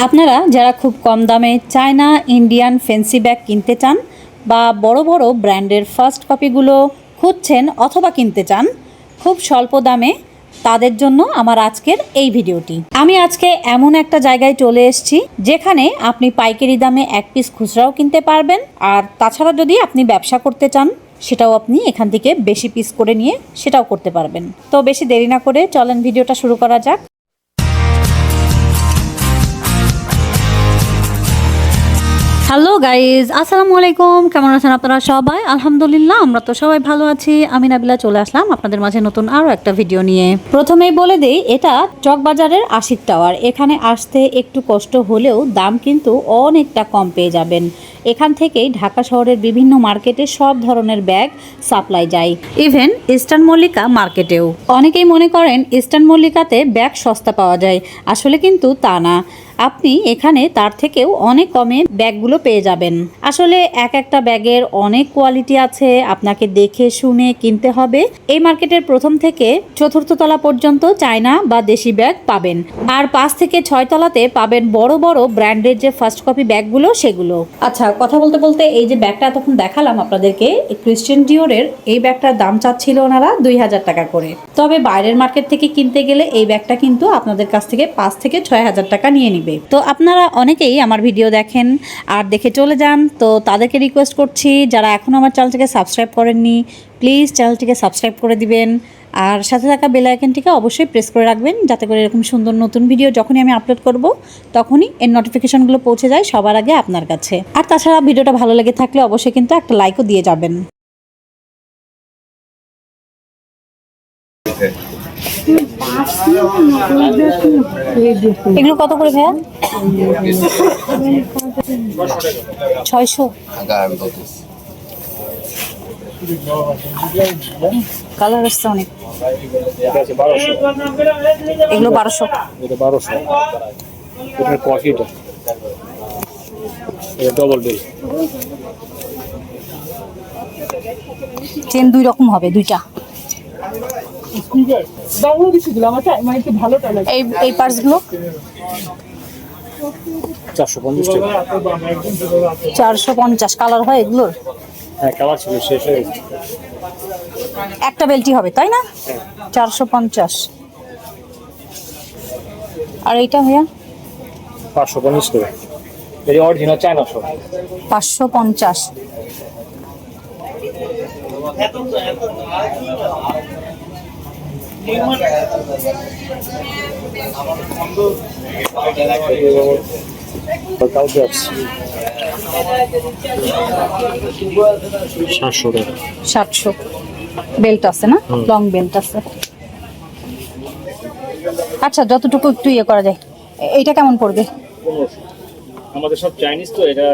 আপনারা যারা খুব কম দামে চায়না ইন্ডিয়ান ফ্যান্সি ব্যাগ কিনতে চান বা বড় বড় ব্র্যান্ডের ফার্স্ট কপিগুলো খুঁজছেন অথবা কিনতে চান খুব স্বল্প দামে, তাদের জন্য আমার আজকের এই ভিডিওটি। আমি আজকে এমন একটা জায়গায় চলে এসেছি যেখানে আপনি পাইকারি দামে এক পিস খুচরাও কিনতে পারবেন, আর তাছাড়া যদি আপনি ব্যবসা করতে চান সেটাও আপনি এখান থেকে বেশি পিস করে নিয়ে সেটাও করতে পারবেন। তো বেশি দেরি না করে চলেন ভিডিওটা শুরু করা যাক। হ্যালো গাইজ, আসসালামু আলাইকুম। কেমন আছেন আপনারা সবাই? আলহামদুলিল্লাহ, আমরা তো সবাই ভালো আছি। আমি নাবিলা চলে আসলাম আপনাদের মাঝে নতুন আরও একটা ভিডিও নিয়ে। প্রথমেই বলে দেই, এটা চকবাজারের আশিক টাওয়ার। এখানে আসতে একটু কষ্ট হলেও দাম কিন্তু অনেকটা কম পেয়ে যাবেন। এখান থেকেই ঢাকা শহরের বিভিন্ন মার্কেটে সব ধরনের ব্যাগ সাপ্লাই যায়, ইভেন ইস্টার্ন মল্লিকা মার্কেটেও। অনেকেই মনে করেন ইস্টার্ন মল্লিকাতে ব্যাগ সস্তা পাওয়া যায়, আসলে কিন্তু তা না। আপনি এখানে তার থেকেও অনেক কমে ব্যাগগুলো পেয়ে যাবেন। আসলে এক একটা ব্যাগের অনেক কোয়ালিটি আছে, আপনাকে দেখে শুনে কিনতে হবে। এই মার্কেটের প্রথম থেকে চতুর্থ তলা পর্যন্ত চায়না বা দেশি ব্যাগ পাবেন, আর 5 থেকে 6 তলাতে পাবেন বড় বড় ব্র্যান্ডের যে ফার্স্ট কপি ব্যাগগুলো, সেগুলো। আচ্ছা, কথা বলতে বলতে এই যে ব্যাগটা এতক্ষণ দেখালাম আপনাদেরকে, ক্রিশ্চিয়ান ডিওরের এই ব্যাগটার দাম চাচ্ছিল ওনারা 2000 টাকা করে। তবে বাইরের মার্কেট থেকে কিনতে গেলে এই ব্যাগটা কিন্তু আপনাদের কাছ থেকে 5 থেকে 6000 টাকা নিয়ে নিবে। তো আপনারা অনেকেই আমার ভিডিও দেখেন আর দেখে চলে যান, তো তাদেরকে রিকোয়েস্ট করছি যারা এখনও আমার চ্যানেলটিকে সাবস্ক্রাইব করেননি, প্লিজ চ্যানেলটিকে সাবস্ক্রাইব করে দিবেন, আর সাথে থাকা বেল আইকনটিকে অবশ্যই প্রেস করে রাখবেন, যাতে করে এরকম সুন্দর নতুন ভিডিও যখনই আমি আপলোড করব তখনই এর নোটিফিকেশনগুলো পৌঁছে যায় সবার আগে আপনার কাছে। আর তাছাড়া ভিডিওটা ভালো লেগে থাকলে অবশ্যই কিন্তু একটা লাইকও দিয়ে যাবেন। এগুলো কত করে ভাইয়া? 600। কালার আসছে অনেক। এগুলো 1200। এটা 1200। এটা কফিটা, এটা ডবল বেল। চেন দুই রকম হবে, দুইটা। এই পার্সগুলো 450 টাকা। 450 কালার হয় এগুলোর? হ্যাঁ, কালার ছিল, শেষ হয়ে গেছে। একটা বেল্টি হবে তাই না? 450। আর এইটা ভাইয়া 550 টাকা। এই অরিজিনাল চায়না সব 550। কালকে আছে 700 টাকা। 700 বেল্ট আছে না? লং বেল্ট আছে। আচ্ছা, যতটুকু একটু ইয়ে করা যায়। এইটা কেমন পড়বে? 1500। আমাদের সব চাইনিজ তো, এটা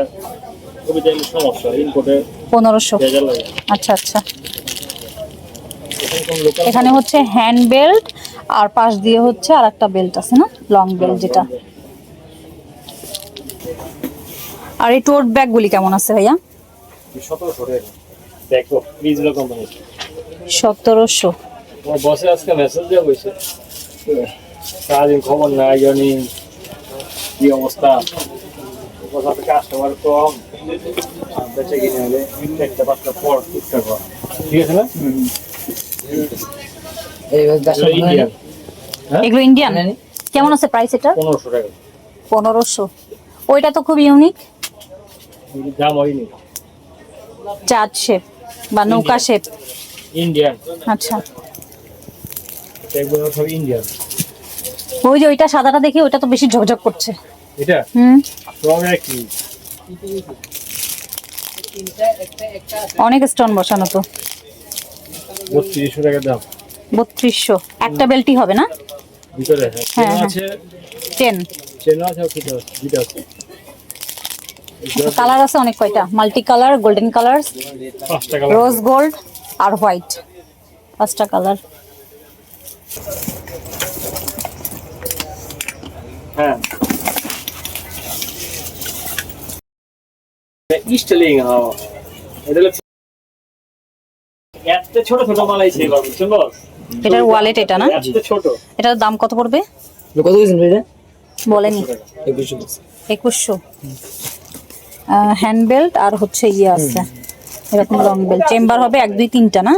খুবই দামি সমস্যা, ইম্পোর্টে 1500। ভেজাল লাগে। আচ্ছা আচ্ছা। এখানে হচ্ছে হ্যান্ড বেল্ট আর পাশ দিয়ে হচ্ছে আর একটা বেল্ট আছে না, লং বেল্ট যেটা। আর এই টোট ব্যাগগুলি কেমন আছে ভাইয়া? 1700 টাকা। দেখো প্লিজ কোম্পানি 1700। তোমার বসে আজকে মেসেজ দেওয়া হয়েছে, সারাদিন খবর নাই, জানি কি অবস্থা। সাথে কাস্টমার কম, বেঁচে কিনে হলে একটা বাচ্চা পর ঠিকঠাক হয়। ঠিক আছে না? ইন্ডিয়ান। এগুলো ইন্ডিয়ান। কেমন আছে প্রাইস এটা? 1500 টাকা। 1500। ওইটা তো খুব ইউনিক, দাম হয়নি। চাঁদ শেপ বা নৌকা শেপ। ইন্ডিয়ান। আচ্ছা, এগুলো সব ইন্ডিয়ান। ওই যে ওইটা সাদাটা দেখি, ওইটা তো বেশি ঝকঝক করছে। এটা সব একই। অনেক স্টোন বসানো তো। 3200 টাকা দাম। 3200। একটা বেল্টই হবে না ভিতরে? হ্যাঁ আছে। চেন আছে, দুটো আছে। কালার আছে অনেক, কয়টা? মাল্টি কালার, গোল্ডেন কালার, 5 টাকা, রোজ গোল্ড আর হোয়াইট, 5টা কালার। হ্যাঁ স্টাইলিং। এটা এত ছোট ছোট বানাইছে এবার, বুঝছেন বস? এটার ওয়ালেট এটা না? এত ছোট। এটার দাম কত পড়বে? কত কইছেন এটা? বলেনি 2100 হ্যান্ড বেল্ট আর হচ্ছে ইয়ে আছে এরকম লং বেল্ট চেম্বার হবে 1 2 3টা না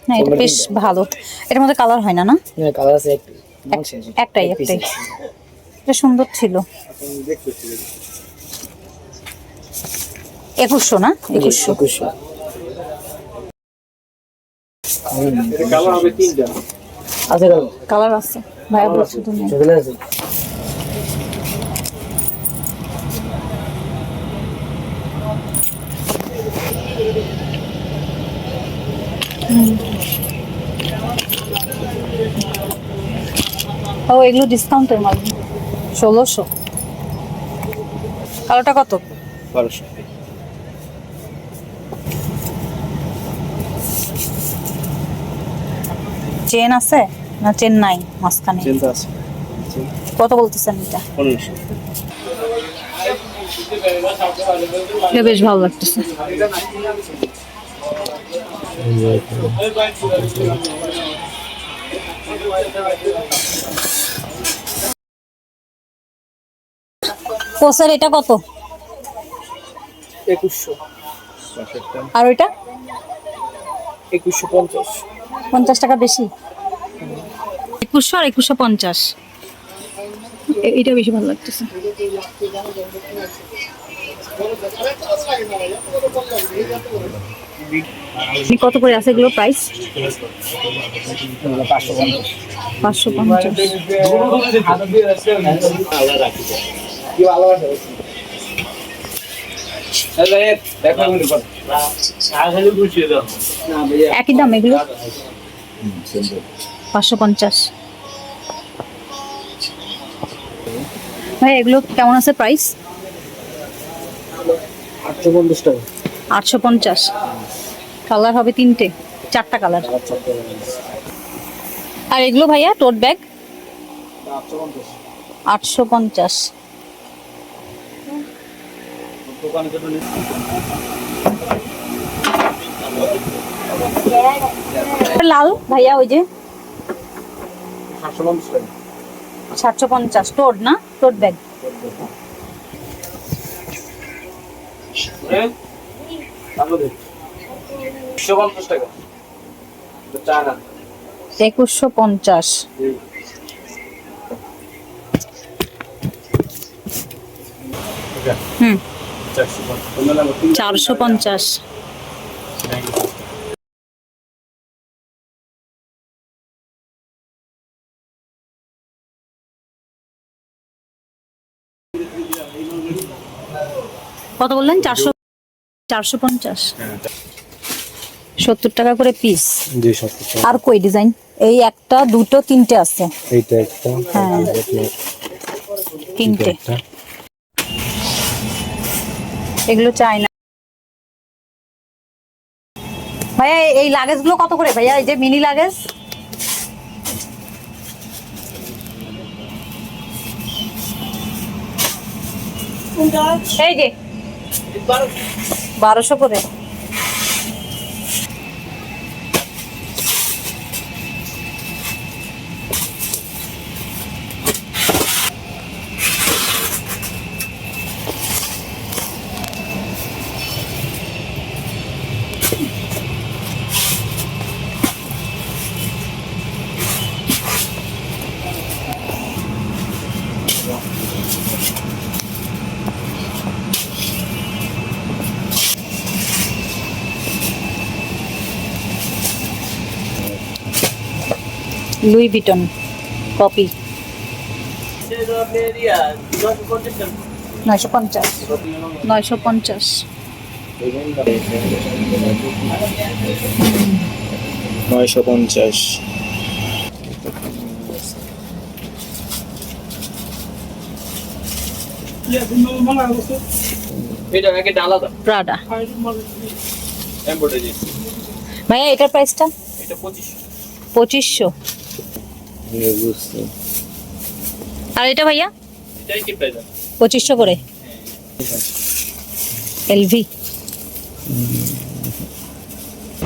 না এটা বেশ ভালো এটার মধ্যে কালার হয় না না কালার আছে একটাই এটা সুন্দর ছিল 2100 না 2100 কালার হবে 3টা আছে কালার আছে ভাইয়া বলছো তুমি চলে আছে ও এগুলো ডিসকাউন্টের মাল 1600 কালোটা কত 1200 চেন আছে না চেন নাই মাঝখানে চিন্তা আছে কত বলতেছেন এটা 1500 এটা বেশ ভালো লাগতেছে তো স্যার এটা কত 2100 আর ওইটা 2150 50 টাকা বেশি 2100 আর 2150 এটা বেশি ভালো লাগতেছে কত করে আছে এগুলো প্রাইস 550 কি ভালো আছে দেখো একই দাম এগুলো 550 ভাই এগুলো কেমন আছে প্রাইস 850 টাকা 850 কালার হবে 3টে 4টা কালার আর এগুলো ভাইয়া টোট ব্যাগ 850 লাল ভাইয়া ওই যে 750 টোট না টোট ব্যাগ টাকা 2150 হুম 450 কত বললেন 450 70 টাকা করে পিস জি 70 আর কই ডিজাইন এই একটা দুটো তিনটে আছে এইটা একটা হ্যাঁ তিনটে এগুলো চাই না ভাইয়া এই লাগেজ গুলো কত করে ভাইয়া এই যে মিনি লাগেজ এই যে 1200 করে লুই ভিটন কপি 950 950 এটা নাকি আলাদা প্রাডা এমব্রয়ডারি ভাইয়া এটার প্রাইসটা এটা 25 2500 বুঝছি আর এটা ভাইয়া এটাই কি প্রাইস 2500 করে এলভি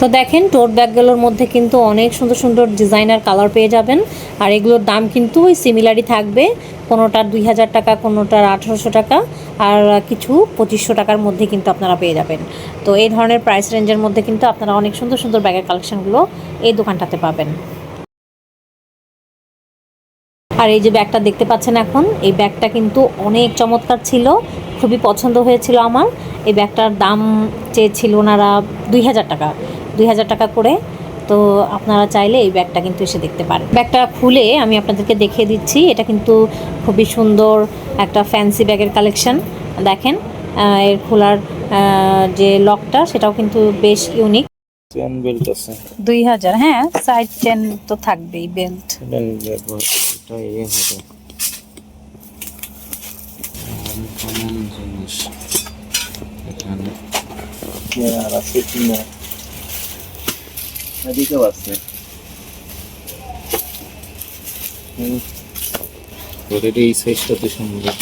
তো দেখেন টোট ব্যাগগুলোর মধ্যে কিন্তু অনেক সুন্দর সুন্দর ডিজাইনার কালার পেয়ে যাবেন আর এগুলোর দাম কিন্তু ওই সিমিলারই থাকবে কোনোটার 2000 টাকা, কোনোটার 1800 টাকা, আর কিছু 2500 টাকার মধ্যে কিন্তু আপনারা পেয়ে যাবেন। তো এই ধরনের প্রাইস রেঞ্জের মধ্যে কিন্তু আপনারা অনেক সুন্দর সুন্দর ব্যাগের কালেকশনগুলো এই দোকানটাতে পাবেন। আর এই যে ব্যাগটা দেখতে পাচ্ছেন এখন, এই ব্যাগটা কিন্তু অনেক চমৎকার ছিল, খুবই পছন্দ হয়েছিল আমার। এই ব্যাগটার দাম চেয়েছিল ওনারা 2000 টাকা, 2000 টাকা করে। তো আপনারা চাইলে এই ব্যাগটা কিন্তু এসে দেখতে পারেন। ব্যাগটা খুলে আমি আপনাদেরকে দেখিয়ে দিচ্ছি। এটা কিন্তু খুবই সুন্দর একটা ফ্যান্সি ব্যাগের কালেকশন। দেখেন এর খোলার যে লকটা, সেটাও কিন্তু বেশ ইউনিক। চেন বেল্ট আছে। 2000, হ্যাঁ, সাইড চেন তো থাকবেই, বেল্ট। এটা নিলে এটা হবে কমন জিনিস এখানে। আর আছে কি না এদিকেও আছে। ওদের এই সাইজটাতে সুন্দর।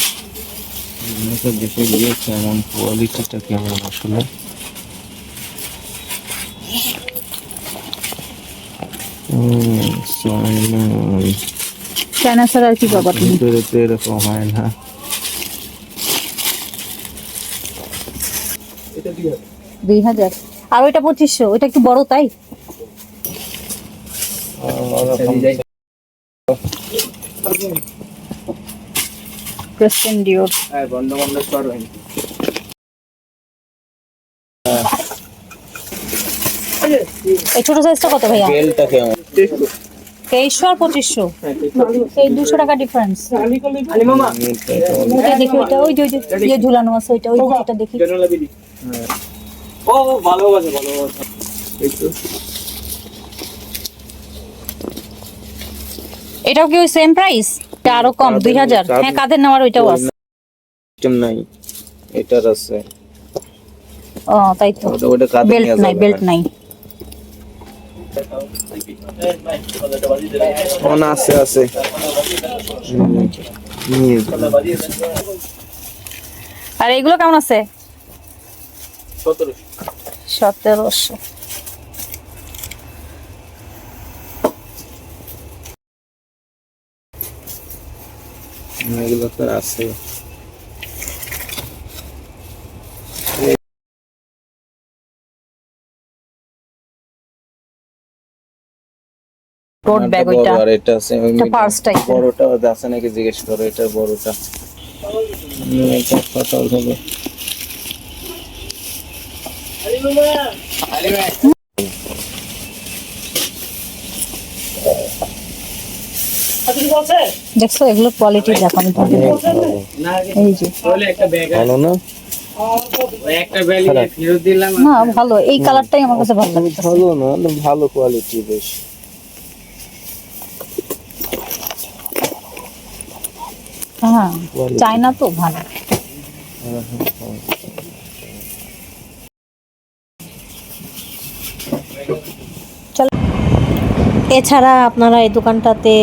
এগুলোকে দেখে গিয়ে কেমন কোয়ালিটিটা কেমন আসলে। চায়না ছাড়া আর কি পাবা তুমি? এরকম হয় না। এটা 2000। 2000, আর ওইটা 2500। ওইটা একটু বড়, তাই? Christian Dior. হ্যাঁ, বন্ধ বন্ধ কর ভাই। এই ছোট সাইজটা কত ভাইয়া? বেলটা কেমন? 2300 আর 2500, এই 200 টাকা ডিফারেন্স। আলি মামা ওইটা দেখি, ওইটা ওই যে ইয়ে ঝুলানো আছে, ওইটা ওই যেটা দেখি। General BD. ও ভালো আছে, ভালো আছে। এই তো এটাও কি ওই সেম প্রাইস? এটা আরো কম, 2000। হ্যাঁ, কাঁধের নেওয়ার ওইটাও আছে। সিস্টেম নাই, এটার আছে। ও তাই তো, ওটা কাঁধে বেল্ট নিয়ে নাই, যাবে বেল্ট নাই। না। আছে আছে। নিয়ে যাবে। আর এগুলো কেমন আছে? 1700। 1700। এগুলো তো আছে। টোট ব্যাগ ওইটা, আর এটা আছে ওই এটা পার্স টাইপ। বড়টা আছে নাকি জিজ্ঞেস করো, এটা বড়টা। এটা কত হবে? আলি মামা আলি ভাই আপনি বলছে দেখছো এগুলো কোয়ালিটি দেখো। আমি না এই যে বলে একটা ব্যাগ ভালো না? একটা ব্যাগ ফেরত দিলাম। না, ভালো, এই কালারটাই আমার কাছে ভালো লাগে। ভালো না, ভালো কোয়ালিটি বেশ। হ্যাঁ, চায়না তো ভালো। এছাড়া আপনারা এই দোকানটাতে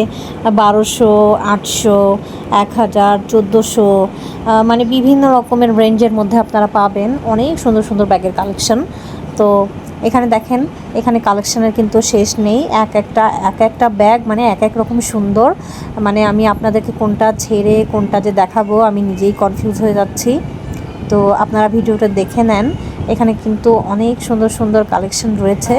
1200, 800, 1000, 1400, মানে বিভিন্ন রকমের রেঞ্জের মধ্যে আপনারা পাবেন অনেক সুন্দর সুন্দর ব্যাগের কালেকশন। তো এখানে দেখেন, এখানে কালেকশনের কিন্তু শেষ নেই। এক একটা ব্যাগ মানে এক এক রকম সুন্দর। মানে আমি আপনাদেরকে কোনটা ছেড়ে কোনটা যে দেখাবো আমি নিজেই কনফিউজ হয়ে যাচ্ছি। তো আপনারা ভিডিওটা দেখে নেন, এখানে কিন্তু অনেক সুন্দর সুন্দর কালেকশন রয়েছে।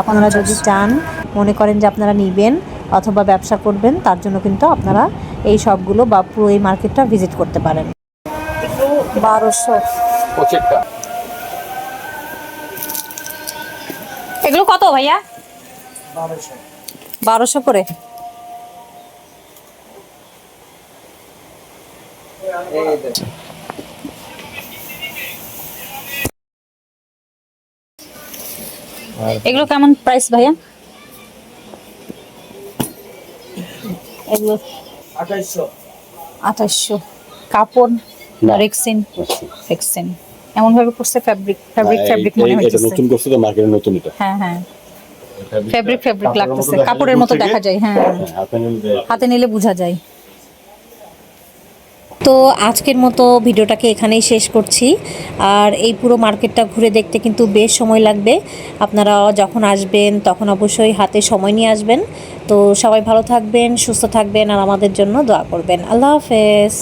আপনারা যদি চান, মনে করেন যে আপনারা নেবেন অথবা ব্যবসা করবেন, তার জন্য কিন্তু আপনারা এই সবগুলো বা পুরো এই মার্কেটটা ভিজিট করতে পারেন। 1200 পকেটটা এগুলো কত ভাইয়া? 1200 করে। এগুলো কেমন প্রাইস ভাইয়া? এগুলো 2800। কাপড় রেক্সিন, রেক্সিন এমন ভাবে করছে, ফ্যাব্রিক মনে হচ্ছে। এটা নতুন করছে তো, মার্কেটে নতুন এটা। হ্যাঁ হ্যাঁ, ফ্যাব্রিক লাগতেছে, কাপড়ের মতো দেখা যায়। হ্যাঁ, হাতে নিলে বোঝা যায়। তো আজকের মতো ভিডিওটাকে এখানেই শেষ করছি। আর এই পুরো মার্কেটটা ঘুরে দেখতে কিন্তু বেশ সময় লাগবে। আপনারা যখন আসবেন তখন অবশ্যই হাতে সময় নিয়ে আসবেন। তো সবাই ভালো থাকবেন, সুস্থ থাকবেন আর আমাদের জন্য দোয়া করবেন। আল্লাহ হাফেজ।